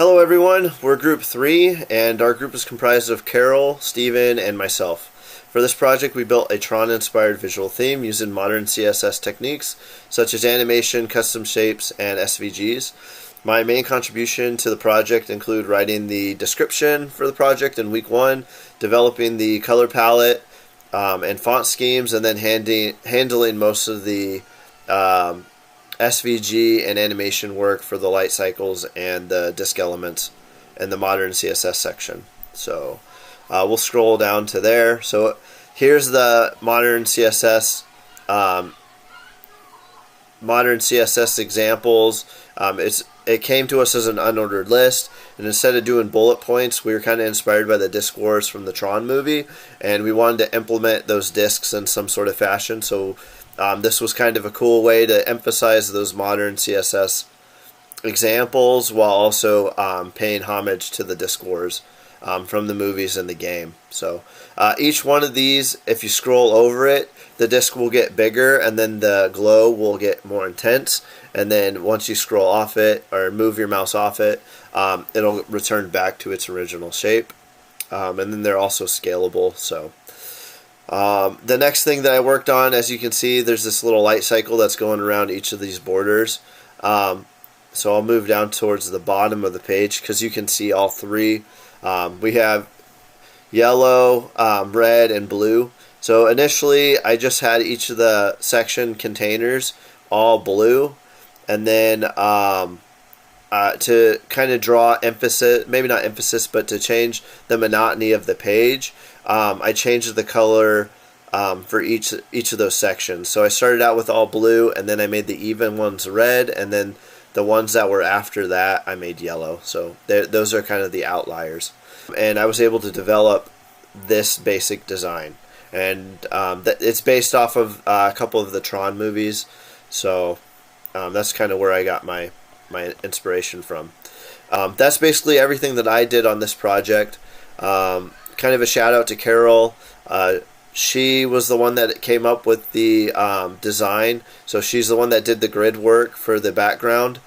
Hello, everyone. We're Group 3, and our group is comprised of Carol, Steven, and myself. For this project, we built a Tron inspired visual theme using modern CSS techniques such as animation, custom shapes, and SVGs. My main contribution to the project include writing the description for the project in week 1, developing the color palette and font schemes, and then handling most of the um, SVG and animation work for the light cycles and the disk elements and the modern CSS section. So we'll scroll down to there. So here's the um, modern CSS examples. It came to us as an unordered list, and instead of doing bullet points, we were kind of inspired by the disc wars from the Tron movie, and we wanted to implement those discs in some sort of fashion. So this was kind of a cool way to emphasize those modern CSS examples while also paying homage to the disc wars from the movies and the game. So each one of these, if you scroll over it, the disc will get bigger and then the glow will get more intense. And then once you scroll off it or move your mouse off it, it'll return back to its original shape. And then they're also scalable. So the next thing that I worked on, as you can see, there's this little light cycle that's going around each of these borders. So I'll move down towards the bottom of the page because you can see all three. We have yellow, red, and blue. So initially, I just had each of the section containers all blue, and then to kind of draw emphasis, maybe not emphasis, but to change the monotony of the page, I changed the color for each of those sections. So I started out with all blue, and then I made the even ones red, and then the ones that were after that I made yellow. So those are kind of the outliers, and I was able to develop this basic design, and it's based off of a couple of the Tron movies. So that's kind of where I got my inspiration from. That's basically everything that I did on this project. Kind of a shout out to Carol. She was the one that came up with the design, so she's the one that did the grid work for the background,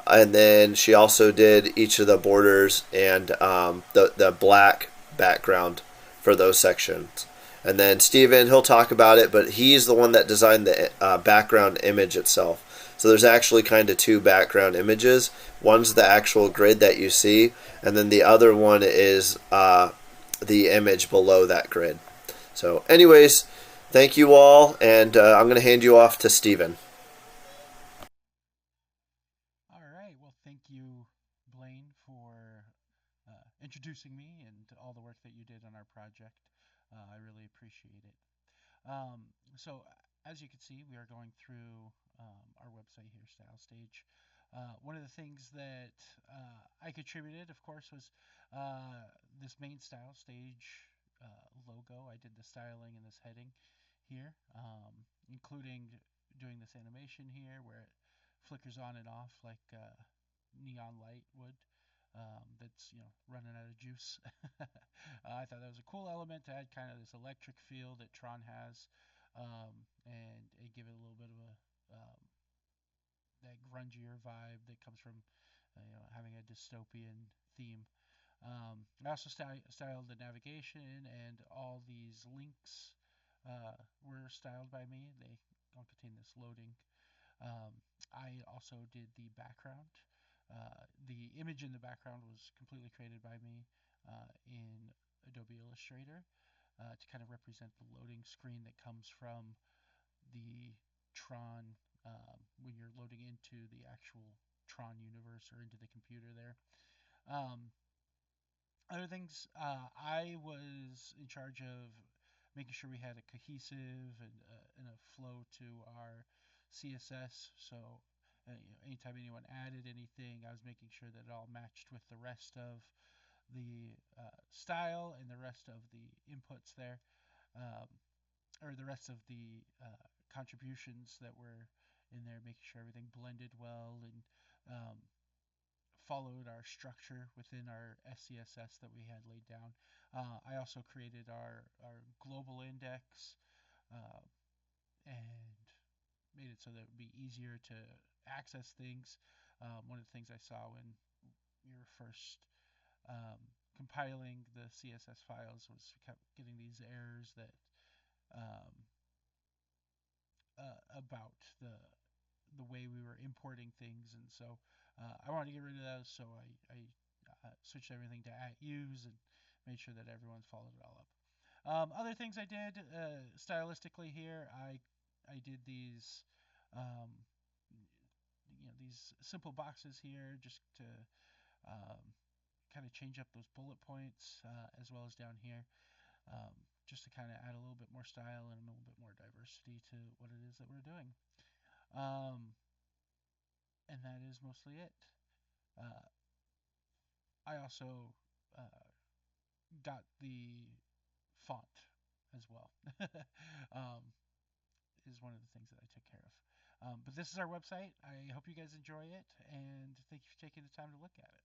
and then she also did each of the borders and the black background for those sections. And then Steven, he'll talk about it, but he's the one that designed the background image itself. So there's actually kind of two background images. One's the actual grid that you see, and then the other one is the image below that grid. So anyways, thank you all, and I'm going to hand you off to Steven. All right. Well, thank you, Blaine, for introducing me and all the work that you did on our project. I really appreciate it. So, as you can see, we are going through our website here, Style Stage. One of the things that I contributed, of course, was this main Style Stage logo. I did the styling and this heading here, including doing this animation here where it flickers on and off like neon light would. That's running out of juice. I thought that was a cool element to add kind of this electric feel that Tron has, and give it a little bit of a that grungier vibe that comes from having a dystopian theme. I also styled the navigation, and all these links were styled by me. They all contain this loading. I also did the background. The image in the background was completely created by me in Adobe Illustrator to kind of represent the loading screen that comes from the Tron when you're loading into the actual Tron universe or into the computer there. Um, Other things, I was in charge of making sure we had a cohesive and a flow to our CSS. So, anytime anyone added anything, I was making sure that it all matched with the rest of the style and the rest of the inputs there, um, or the rest of the contributions that were in there, making sure everything blended well and um, followed our structure within our SCSS that we had laid down. I also created our global index uh, and made it so that it would be easier to access things. One of the things I saw when your first compiling the CSS files was kept getting these errors that um, about the way we were importing things, and so I wanted to get rid of those. So I switched everything to at use and made sure that everyone followed it all up. Other things I did stylistically here, I did these um, these simple boxes here just to um, kind of change up those bullet points as well as down here, um, just to kind of add a little bit more style and a little bit more diversity to what it is that we're doing. Um, and that is mostly it. Uh, I also uh, got the font as well. um, is one of the things that I took care of. But this is our website. I hope you guys enjoy it, and thank you for taking the time to look at it.